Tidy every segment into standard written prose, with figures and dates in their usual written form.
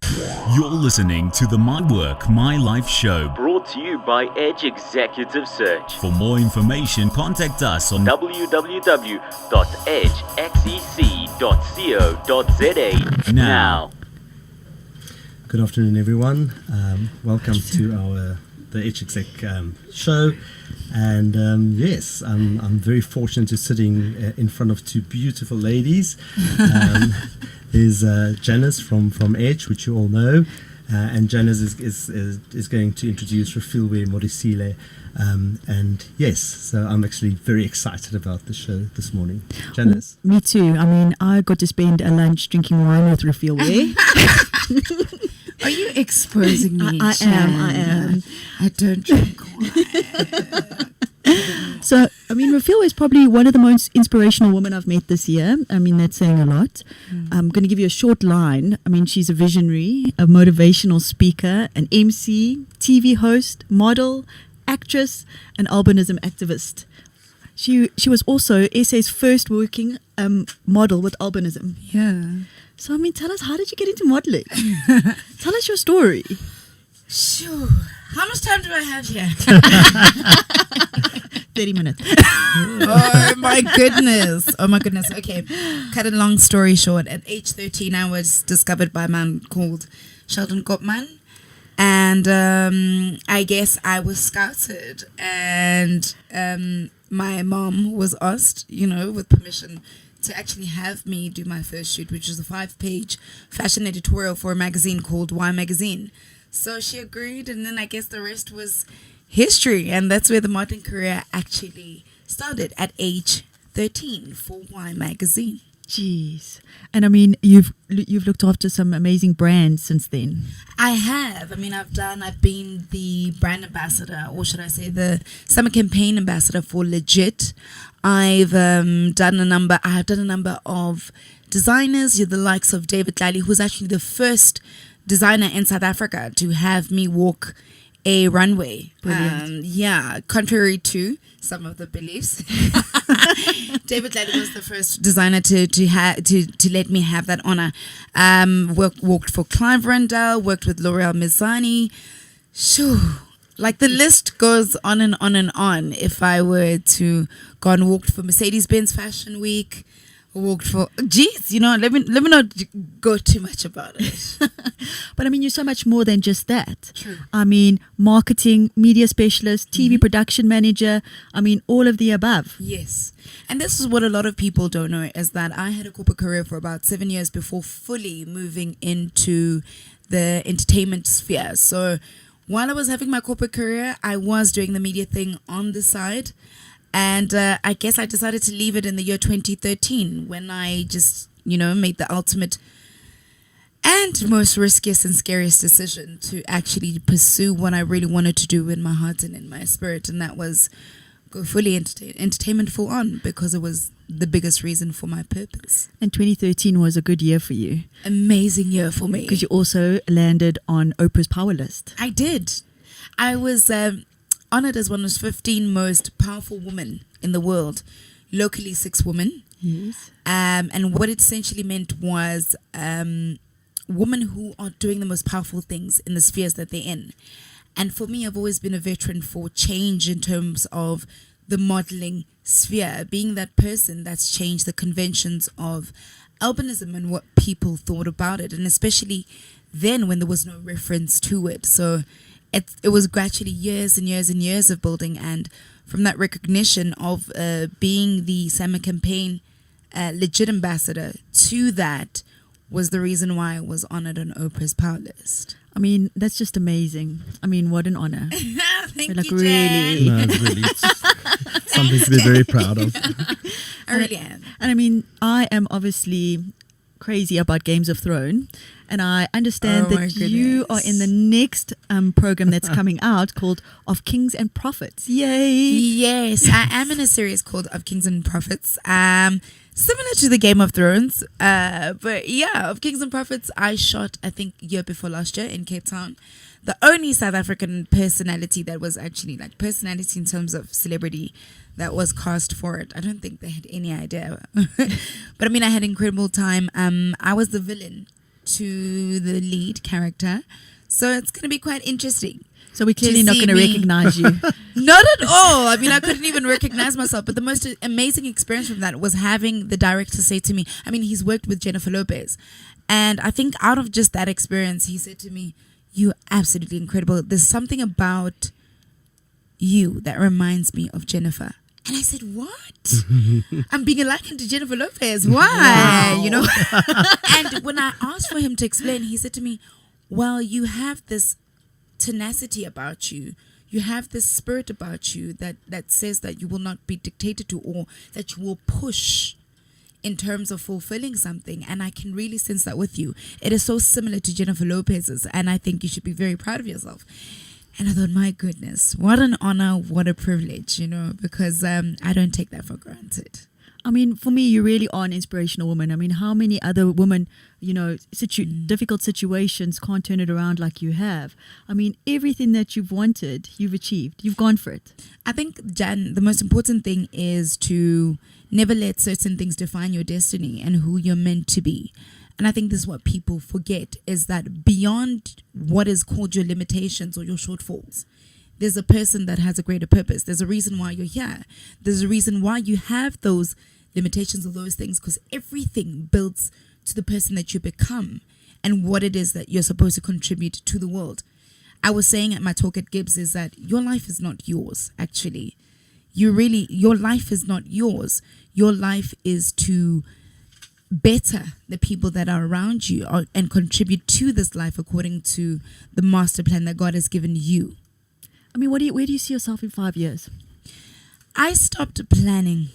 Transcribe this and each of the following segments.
You're listening to the My Work, My Life show. Brought to you by Edge Executive Search. For more information, contact us on www.edgeXEC.co.za now. Good afternoon, everyone. Welcome to the Edge Exec show. And yes, I'm very fortunate to sitting in front of two beautiful ladies. There's Janice from Edge, which you all know, and Janice is going to introduce Refilwe Modiselle. And yes, so I'm actually very excited about the show this morning. Janice? Me too. I mean, I got to spend a lunch drinking wine with Refilwe. Are you exposing me? I am. I don't drink wine. So, I mean, Refilwe is probably one of the most inspirational women I've met this year. I mean, that's saying a lot. I'm going to give you a short line. I mean, she's a visionary, a motivational speaker, an MC, TV host, model, actress, and albinism activist. She was also SA's first working model with albinism. Yeah. So, I mean, tell us, how did you get into modeling? Tell us your story. Sure. How much time do I have here? 30 minutes. Oh my goodness. Okay. Cut a long story short. At age 13, I was discovered by a man called Sheldon Gopman. And I guess I was scouted. And my mom was asked, with permission, to actually have me do my first shoot, which was a 5-page fashion editorial for a magazine called Y Magazine. So she agreed, and then I guess the rest was history, and that's where the modeling career actually started at age 13 for Y Magazine. Jeez. And I mean, you've looked after some amazing brands since then. I have. I mean, I've been the brand ambassador, or should I say the summer campaign ambassador for Legit. I've done a number of designers, the likes of David Lally, who's actually the first designer in South Africa to have me walk a runway. Contrary to some of the beliefs. David Lally was the first designer to let me have that honor. Walked for Clive Rundell, worked with L'Oreal Mizani. Shoo. Like the list goes on and on and on. If I were to go and walked for Mercedes-Benz Fashion Week, walked for let me not go too much about it. But I mean, you're so much more than just that. True. I mean, marketing, media specialist, TV production manager, I mean, all of the above. Yes. And this is what a lot of people don't know, is that I had a corporate career for about 7 years before fully moving into the entertainment sphere. So while I was having my corporate career, I was doing the media thing on the side. And I guess I decided to leave it in the year 2013 when I just, made the ultimate and most riskiest and scariest decision to actually pursue what I really wanted to do in my heart and in my spirit. And that was go fully entertainment full on, because it was the biggest reason for my purpose. And 2013 was a good year for you. Amazing year for me. Because you also landed on Oprah's Power List. I did. I was honored as one of the 15 most powerful women in the world, locally 6 women. Yes. And what it essentially meant was women who are doing the most powerful things in the spheres that they're in. And for me, I've always been a veteran for change in terms of the modeling sphere, being that person that's changed the conventions of albinism and what people thought about it, and especially then when there was no reference to it. So it was gradually years and years and years of building, and from that recognition of being the summer campaign Legit ambassador to that was the reason why I was honored on Oprah's Power List. I mean, that's just amazing. I mean, what an honor. Thank like, you, really. No, it's really something to be very proud of. I really am. And I mean, I am obviously crazy about Games of Thrones, and I understand that you are in the next program that's coming out called Of Kings and Prophets. Yay! Yes, I am in a series called Of Kings and Prophets. Similar to the Game of Thrones, but yeah, Of Kings and Prophets I shot, I think, year before last year in Cape Town. The only South African personality that was actually like personality in terms of celebrity that was cast for it. I don't think they had any idea. But I mean, I had incredible time. I was the villain to the lead character. So it's going to be quite interesting. So we're clearly To not see going to me. recognize you. Not at all. I mean, I couldn't even recognize myself. But the most amazing experience from that was having the director say to me, I mean, he's worked with Jennifer Lopez. And I think out of just that experience, he said to me, "You're absolutely incredible. There's something about you that reminds me of Jennifer." And I said, "What?" I'm being likened to Jennifer Lopez. Why? Wow. You know? And when I asked for him to explain, he said to me, "Well, you have this tenacity about you. You have this spirit about you that says that you will not be dictated to, or that you will push in terms of fulfilling something. And I can really sense that with you. It is so similar to Jennifer Lopez's, and I think you should be very proud of yourself." And I thought, my goodness, what an honor, what a privilege, you know, because I don't take that for granted. I mean, for me, you really are an inspirational woman. I mean, how many other women, you know, difficult situations can't turn it around like you have? I mean, everything that you've wanted, you've achieved. You've gone for it. I think, Jan, the most important thing is to never let certain things define your destiny and who you're meant to be. And I think this is what people forget, is that beyond what is called your limitations or your shortfalls, there's a person that has a greater purpose. There's a reason why you're here. There's a reason why you have those limitations or those things, because everything builds to the person that you become and what it is that you're supposed to contribute to the world. I was saying at my talk at Gibbs is that your life is not yours, actually. Your life is not yours. Your life is to better the people that are around you and contribute to this life according to the master plan that God has given you. I mean, where do you see yourself in 5 years? I stopped planning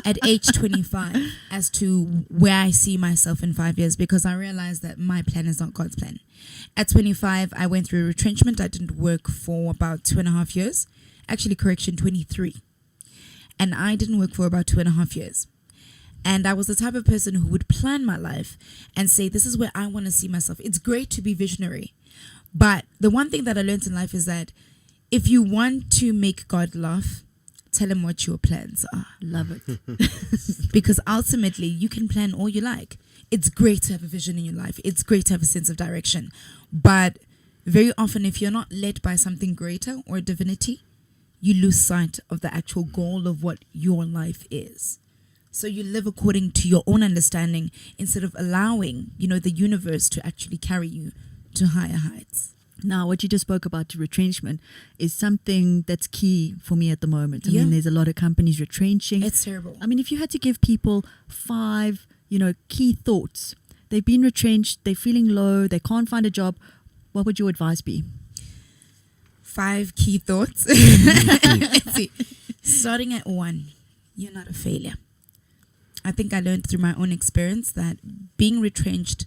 at age 25 as to where I see myself in 5 years, because I realized that my plan is not God's plan. At 25, I went through retrenchment. I didn't work for about 2.5 years. Actually, 23. And I didn't work for about 2.5 years. And I was the type of person who would plan my life and say, this is where I want to see myself. It's great to be visionary. But the one thing that I learned in life is that if you want to make God laugh, tell him what your plans are. Love it. Because ultimately, you can plan all you like. It's great to have a vision in your life. It's great to have a sense of direction. But very often, if you're not led by something greater or divinity, you lose sight of the actual goal of what your life is. So you live according to your own understanding instead of allowing, the universe to actually carry you to higher heights. Now, what you just spoke about, retrenchment, is something that's key for me at the moment. I mean, there's a lot of companies retrenching. It's terrible. I mean, if you had to give people 5, key thoughts, they've been retrenched, they're feeling low, they can't find a job, what would your advice be? 5 key thoughts. Let's see. Starting at 1, you're not a failure. I think I learned through my own experience that being retrenched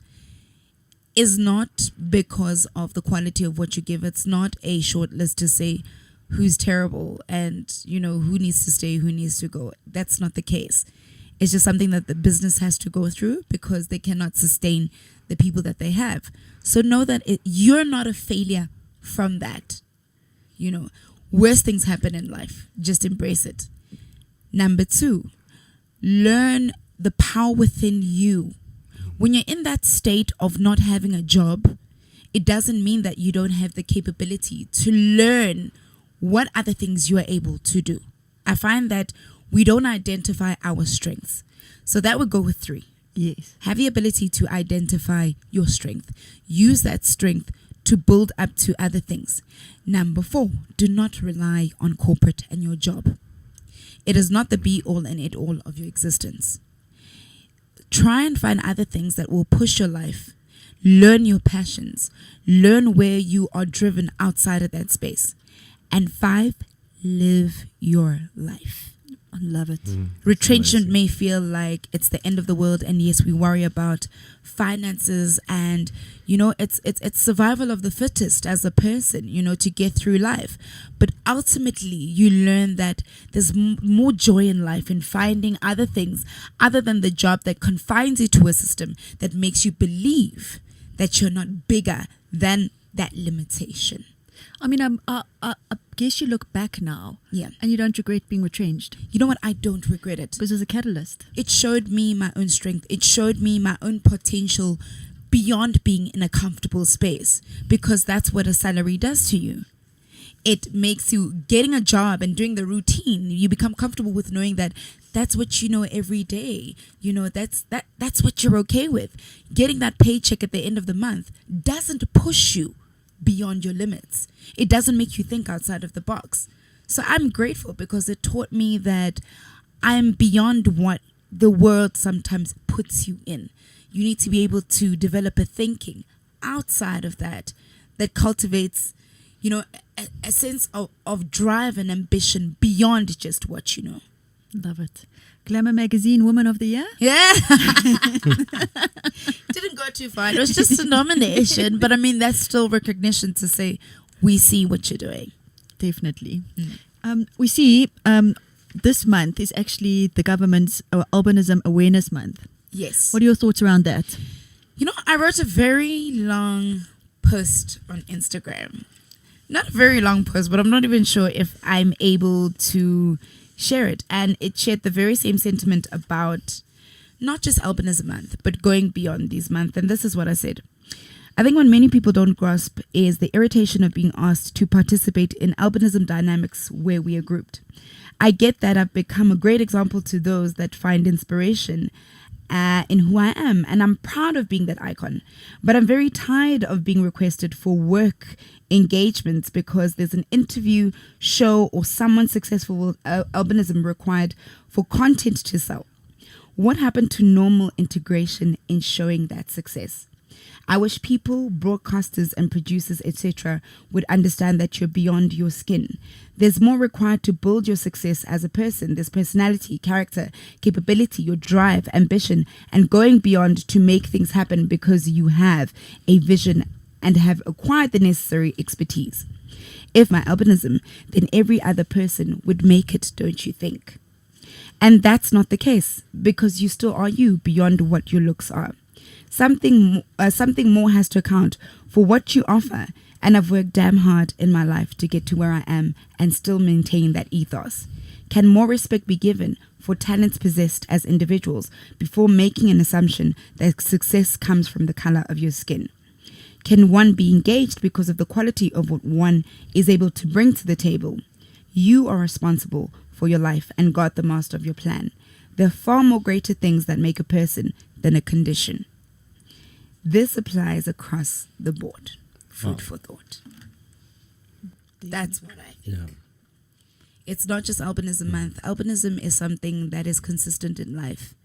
is not because of the quality of what you give. It's not a short list to say who's terrible and, who needs to stay, who needs to go. That's not the case. It's just something that the business has to go through because they cannot sustain the people that they have. So know that you're not a failure from that. Worse things happen in life. Just embrace it. Number 2, learn the power within you. When you're in that state of not having a job, it doesn't mean that you don't have the capability to learn what other things you are able to do. I find that we don't identify our strengths. So that would go with 3. Yes. Have the ability to identify your strength. Use that strength to build up to other things. Number 4, do not rely on corporate and your job. It is not the be-all and it-all of your existence. Try and find other things that will push your life. Learn your passions. Learn where you are driven outside of that space. And 5, live your life. I love it. Retrenchment may feel like it's the end of the world, and yes, we worry about finances and it's survival of the fittest as a person, to get through life. But ultimately, you learn that there's more joy in life in finding other things other than the job that confines you to a system that makes you believe that you're not bigger than that limitation. I mean, I guess you look back now, Yeah. and you don't regret being retrenched You know what? I don't regret it. because it's a catalyst. It showed me my own strength. It showed me my own potential beyond being in a comfortable space, because that's what a salary does to you. It makes you getting a job and doing the routine. You become comfortable with knowing that that's what you know every day. You know, that's what you're okay with. Getting that paycheck at the end of the month doesn't push you beyond your limits. It doesn't make you think outside of the box. So I'm grateful because it taught me that I'm beyond what the world sometimes puts you in. You need to be able to develop a thinking outside of that cultivates, a sense of drive and ambition beyond just what you know. Love it. Glamour Magazine Woman of the Year? Yeah. Didn't go too far. It was just a nomination. But I mean, that's still recognition to say, we see what you're doing. Definitely. We see this month is actually the government's Albinism Awareness Month. Yes. What are your thoughts around that? I wrote a very long post on Instagram. Not a very long post, but I'm not even sure if I'm able to share it. And it shared the very same sentiment about not just Albinism Month, but going beyond these months. And this is what I said. I think what many people don't grasp is the irritation of being asked to participate in albinism dynamics where we are grouped. I get that I've become a great example to those that find inspiration in who I am, and I'm proud of being that icon. But I'm very tired of being requested for work engagements because there's an interview, show, or someone successful with albinism required for content to sell. What happened to normal integration in showing that success? I wish people, broadcasters and producers, etc. would understand that you're beyond your skin. There's more required to build your success as a person. There's personality, character, capability, your drive, ambition, and going beyond to make things happen because you have a vision and have acquired the necessary expertise. If my albinism, then every other person would make it, don't you think? And that's not the case, because you still are you beyond what your looks are. Something more has to account for what you offer, and I've worked damn hard in my life to get to where I am and still maintain that ethos. Can more respect be given for talents possessed as individuals before making an assumption that success comes from the color of your skin? Can one be engaged because of the quality of what one is able to bring to the table? You are responsible for your life and God the master of your plan. There are far more greater things that make a person than a condition. This applies across the board. Food for thought. That's what I think. Yeah. It's not just Albinism Month. Albinism is something that is consistent in life.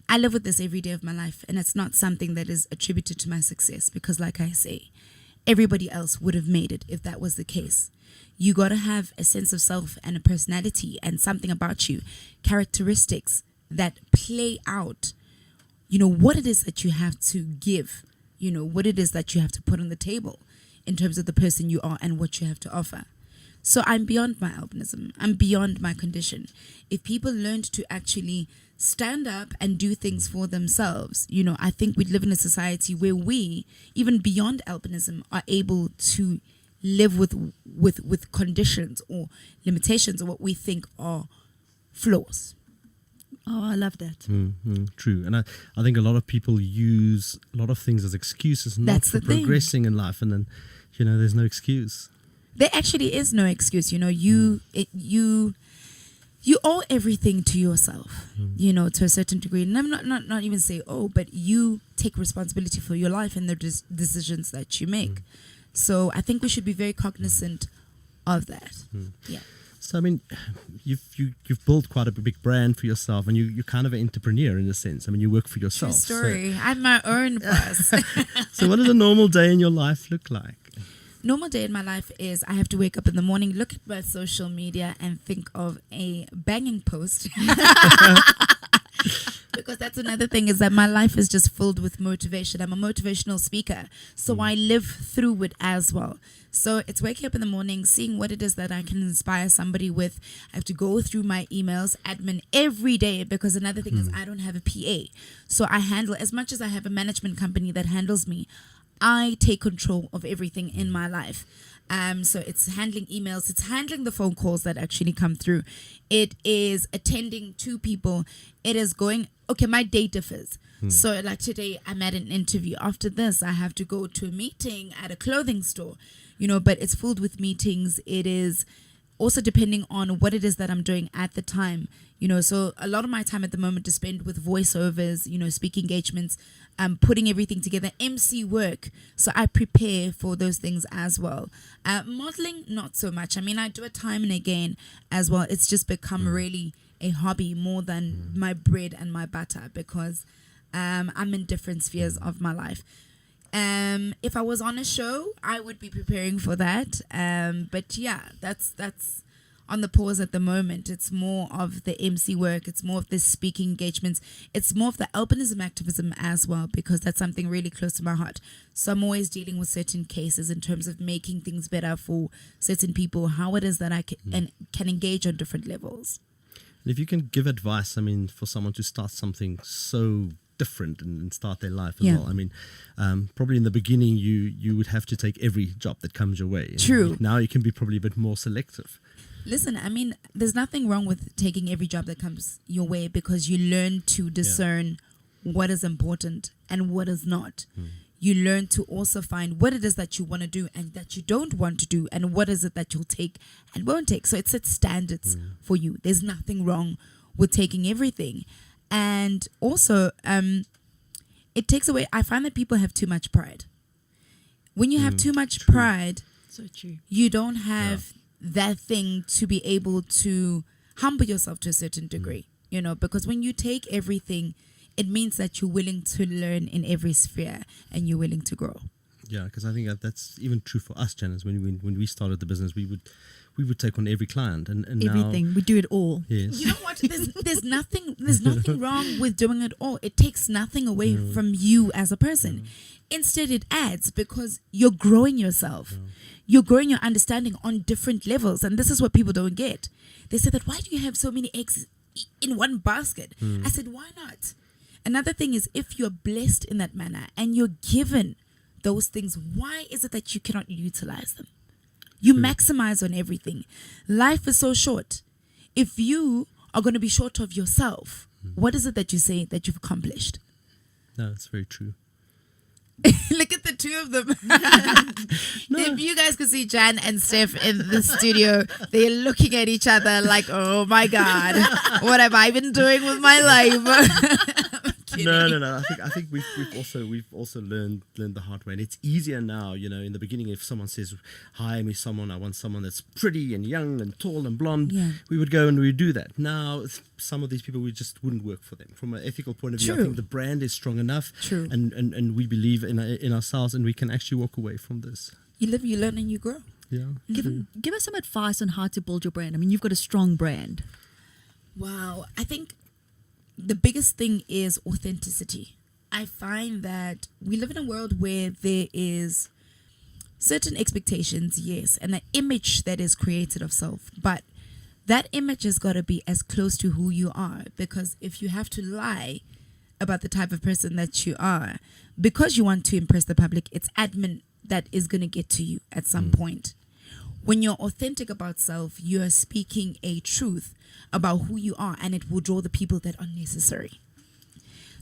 I live with this every day of my life, and it's not something that is attributed to my success because, like I say, everybody else would have made it if that was the case. You got to have a sense of self and a personality and something about you, characteristics that play out what it is that you have to give, what it is that you have to put on the table in terms of the person you are and what you have to offer. So I'm beyond my albinism. I'm beyond my condition. If people learned to actually stand up and do things for themselves, I think we'd live in a society where we, even beyond albinism, are able to live with conditions or limitations or what we think are flaws. Oh, I love that. True. And I think a lot of people use a lot of things as excuses not That's for the thing. progressing in life. And then, there's no excuse. There actually is no excuse. You owe everything to yourself, to a certain degree. And I'm not even say, but you take responsibility for your life and the decisions that you make. So I think we should be very cognizant of that. Yeah. So, I mean, you've built quite a big brand for yourself, and you're kind of an entrepreneur in a sense. I mean, you work for True yourself. story. I'm my own boss. So what does a normal day in your life look like? Normal day in my life is I have to wake up in the morning, look at my social media, and think of a banging post. Because that's another thing, is that my life is just filled with motivation. I'm a motivational speaker, so I live through it as well. So it's waking up in the morning, seeing what it is that I can inspire somebody with. I have to go through my emails, admin every day, because another thing is I don't have a PA. So I handle, as much as I have a management company that handles me, I take control of everything in my life. So it's handling emails, it's handling the phone calls that actually come through. It is attending to people. It is going, okay, my day differs. So like today I'm at an interview. After this, I have to go to a meeting at a clothing store, but it's filled with meetings. It is also depending on what it is that I'm doing at the time. So a lot of my time at the moment is spent with voiceovers, speaking engagements, putting everything together, MC work. So I prepare for those things as well. Modeling, not so much. I mean, I do it time and again as well. It's just become really a hobby more than my bread and my butter, because I'm in different spheres of my life. If I was on a show, I would be preparing for that. But yeah, that's on the pause at the moment. It's more of the MC work. It's more of the speaking engagements. It's more of the albinism activism as well, because that's something really close to my heart. So I'm always dealing with certain cases in terms of making things better for certain people, how it is that I can engage on different levels. And if you can give advice, I mean, for someone to start something so different and start their life as well. I mean, probably in the beginning, you would have to take every job that comes your way. True. Now you can be probably a bit more selective. Listen, I mean, there's nothing wrong with taking every job that comes your way, because you learn to discern what is important and what is not. You learn to also find what it is that you want to do and that you don't want to do, and what is it that you'll take and won't take. So it sets standards for you. There's nothing wrong with taking everything. And also, it takes away, I find that people have too much pride. When you have too much pride, So true. you don't have that thing to be able to humble yourself to a certain degree, because when you take everything, it means that you're willing to learn in every sphere and you're willing to grow. Yeah, because I think that's even true for us, Janice. When we started the business, we would take on every client and Everything. now, We do it all. yes. You know what? There's nothing wrong with doing it all. It takes nothing away from you as a person. Instead, it adds, because you're growing yourself. You're growing your understanding on different levels. And this is what people don't get. They say that, why do you have so many eggs in one basket? I said, why not? Another thing is, if you're blessed in that manner and you're given those things, why is it that you cannot utilize them? You maximize on everything. Life is so short. If you are going to be short of yourself, what is it that you say that you've accomplished? No, it's very true. Look at the two of them. If you guys could see Jan and Steph in the studio, they're looking at each other like, oh my God, what have I been doing with my life? No. I think we've also learned the hard way, and it's easier now. In the beginning, if someone says, "Hire me someone, I want someone that's pretty and young and tall and blonde," we would go and we would do that. Now, some of these people, we just wouldn't work for them from an ethical point of view. I think the brand is strong enough, and we believe in ourselves, and we can actually walk away from this. You live, you learn, and you grow. Yeah. Give us some advice on how to build your brand. I mean, you've got a strong brand. Wow. I think the biggest thing is authenticity. I find that we live in a world where there is certain expectations, yes, and an image that is created of self, but that image has got to be as close to who you are, because if you have to lie about the type of person that you are because you want to impress the public, it's admin that is going to get to you at some point. When you're authentic about self, you're speaking a truth about who you are, and it will draw the people that are necessary.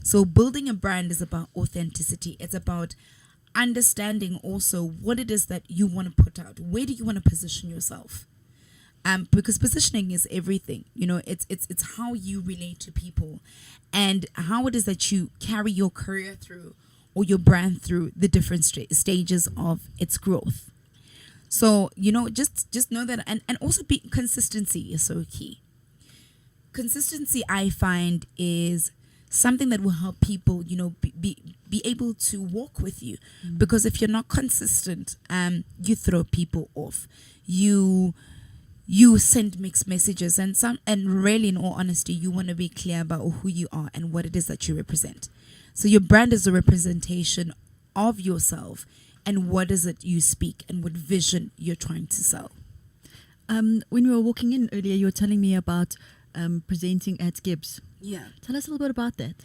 So building a brand is about authenticity. It's about understanding also what it is that you want to put out. Where do you want to position yourself? Because positioning is everything. It's how you relate to people and how it is that you carry your career through or your brand through the different stages of its growth. So, just know that, and also consistency is so key. Consistency, I find, is something that will help people, be able to walk with you. Because if you're not consistent, you throw people off. You send mixed messages, and really, in all honesty, you want to be clear about who you are and what it is that you represent. So your brand is a representation of yourself and what is it you speak and what vision you're trying to sell. When we were walking in earlier, you were telling me about presenting at Gibbs. Yeah. Tell us a little bit about that.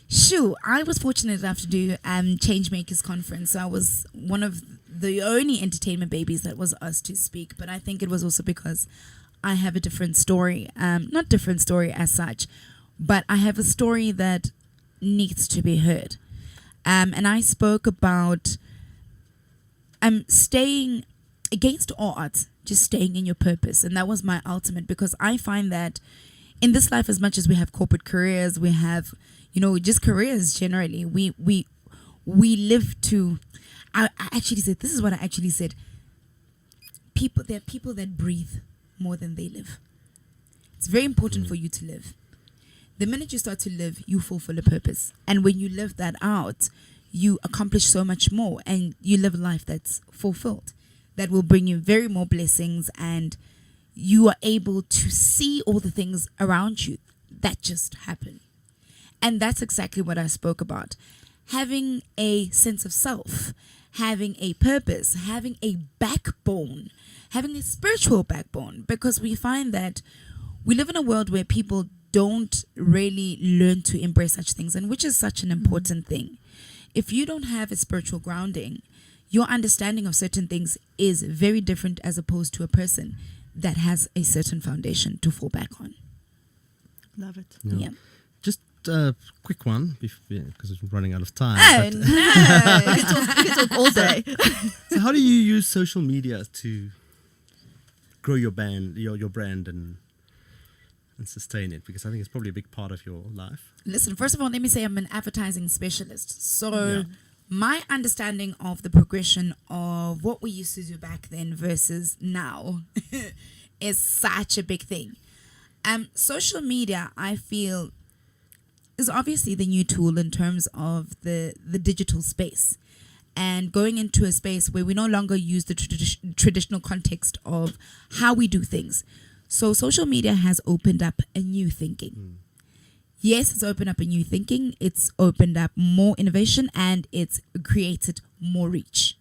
Sure. I was fortunate enough to do Changemakers Conference. So I was one of the only entertainment babies that was asked to speak. But I think it was also because I have a different story. Not different story as such, but I have a story that needs to be heard. And I spoke about staying against all odds, just staying in your purpose. And that was my ultimate, because I find that in this life, as much as we have corporate careers, we have, just careers generally, we live to, I actually said, this is what I actually said. There are people that breathe more than they live. It's very important for you to live. The minute you start to live, you fulfill a purpose. And when you live that out, you accomplish so much more, and you live a life that's fulfilled, that will bring you very more blessings, and you are able to see all the things around you that just happen. And that's exactly what I spoke about. Having a sense of self, having a purpose, having a backbone, having a spiritual backbone, because we find that we live in a world where people don't really learn to embrace such things, and which is such an important thing. If you don't have a spiritual grounding, your understanding of certain things is very different as opposed to a person that has a certain foundation to fall back on. Love it. Yeah. Just a quick one, because we're running out of time. Oh, but- no. We could talk all day. So how do you use social media to grow your brand and sustain it? Because I think it's probably a big part of your life. Listen, first of all, let me say I'm an advertising specialist. So my understanding of the progression of what we used to do back then versus now is such a big thing. Social media, I feel, is obviously the new tool in terms of the digital space, and going into a space where we no longer use the traditional context of how we do things. So social media has opened up a new thinking. Yes, it's opened up a new thinking. It's opened up more innovation, and it's created more reach.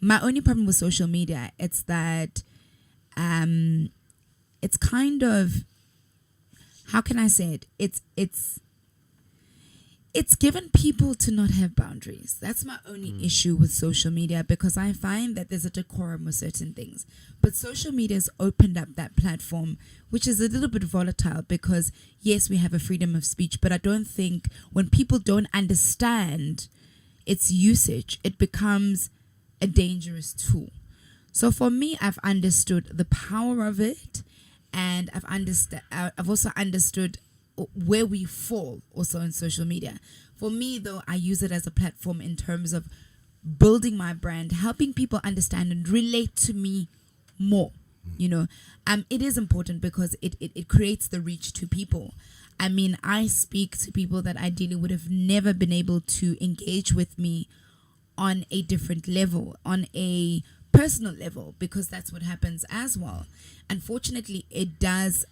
My only problem with social media, it's that it's kind of, how can I say it? It's given people to not have boundaries. That's my only issue with social media, because I find that there's a decorum with certain things. But social media has opened up that platform, which is a little bit volatile, because yes, we have a freedom of speech, but I don't think when people don't understand its usage, it becomes a dangerous tool. So for me, I've understood the power of it, and I've also understood where we fall also on social media. For me, though, I use it as a platform in terms of building my brand, helping people understand and relate to me more. It is important because it creates the reach to people. I mean, I speak to people that ideally would have never been able to engage with me on a different level, on a personal level, because that's what happens as well. Unfortunately, it does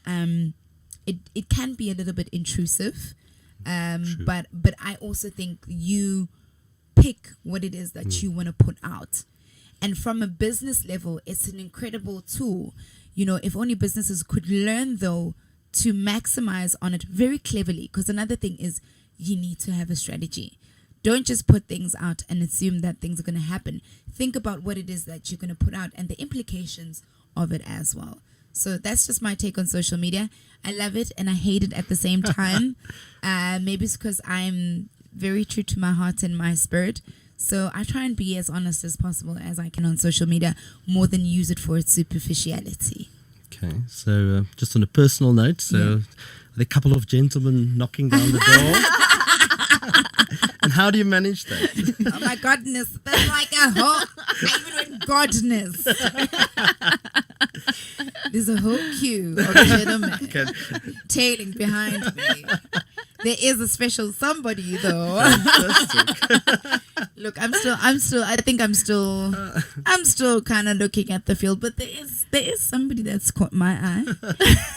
it can be a little bit intrusive, but I also think you pick what it is that you want to put out. And from a business level, it's an incredible tool. If only businesses could learn, though, to maximize on it very cleverly, because another thing is you need to have a strategy. Don't just put things out and assume that things are going to happen. Think about what it is that you're going to put out and the implications of it as well. So that's just my take on social media. I love it and I hate it at the same time. Maybe it's because I'm very true to my heart and my spirit. So I try and be as honest as possible as I can on social media, more than use it for its superficiality. Okay, so just on a personal note, so are there a couple of gentlemen knocking down the door? And how do you manage that? Oh my goodness, that's like a whole, I even went godness. There's a whole queue of gentlemen tailing behind me. There is a special somebody though. Look, I'm still kind of looking at the field, but there is somebody that's caught my eye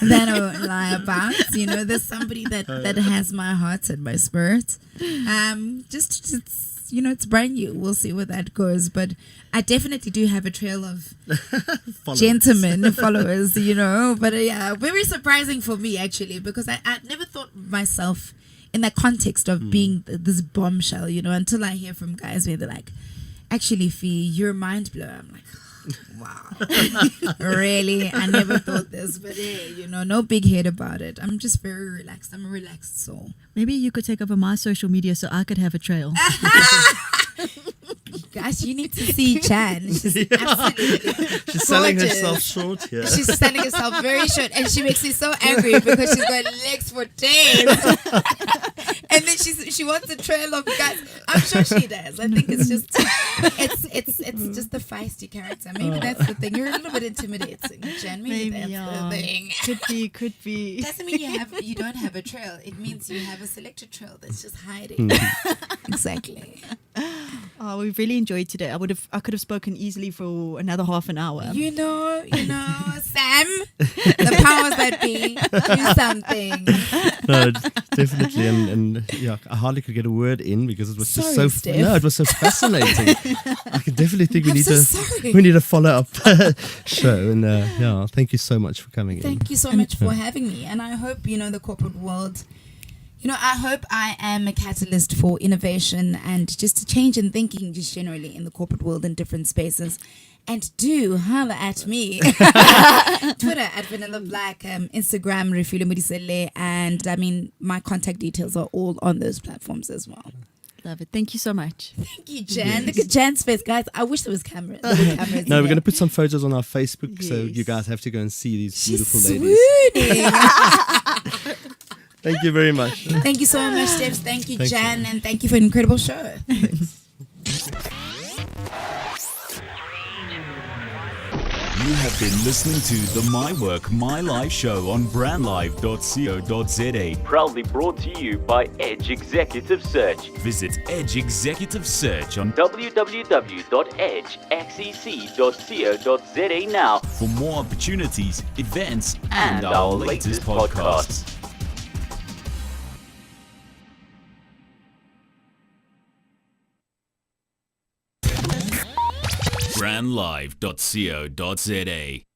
that I won't lie about. There's somebody that has my heart and my spirit. it's brand new. We'll see where that goes. But I definitely do have a trail of Followers. gentlemen followers, But yeah, very surprising for me actually, because I never thought of myself in that context of being this bombshell, until I hear from guys where they're like, actually, Fee, you're a mind blower. I'm like, wow, really? I never thought this, but hey, no big head about it. I'm just very relaxed. I'm a relaxed soul. Maybe you could take over my social media so I could have a trail. Gosh, you need to see Chan. She's absolutely She's selling gorgeous. herself short here. She's selling herself very short, and she makes me so angry because she's got legs for days. And then she wants a trail of guys. I'm sure she does. I think it's just it's just the feisty character. Maybe that's the thing. You're a little bit intimidating, Jen. Maybe that's the thing. Could be. Doesn't mean you don't have a trail. It means you have a selected trail that's just hiding. Exactly. Oh, we've really enjoyed today. I could have spoken easily for another half an hour. You know, Sam, the powers that be, do something. No, definitely, and yeah, I hardly could get a word in because it was Sorry, just Steph. it was so fascinating. I can definitely think I'm so sorry. we need a follow up show, and yeah, thank you so much for coming in. Thank you so much for having me, and I hope the corporate world. I hope I am a catalyst for innovation and just a change in thinking, just generally in the corporate world in different spaces. And do holla at me. Twitter at Vanilla Black, Instagram Refilwe Modiselle, and my contact details are all on those platforms as well. Love it. Thank you so much. Thank you, Jan. Look at Jan's face, guys. I wish there was cameras. No, we're going to put some photos on our Facebook, so Yes. you guys have to go and see these She's beautiful ladies. swooning. Thank you very much. Thank you so much, Steps. Thank you, Thank Jan, and thank you for an incredible show. You have been listening to the My Work, My Life show on brandlive.co.za. Proudly brought to you by Edge Executive Search. Visit Edge Executive Search on www.edgeXEC.co.za now for more opportunities, events, and our latest podcasts. brandlive.co.za.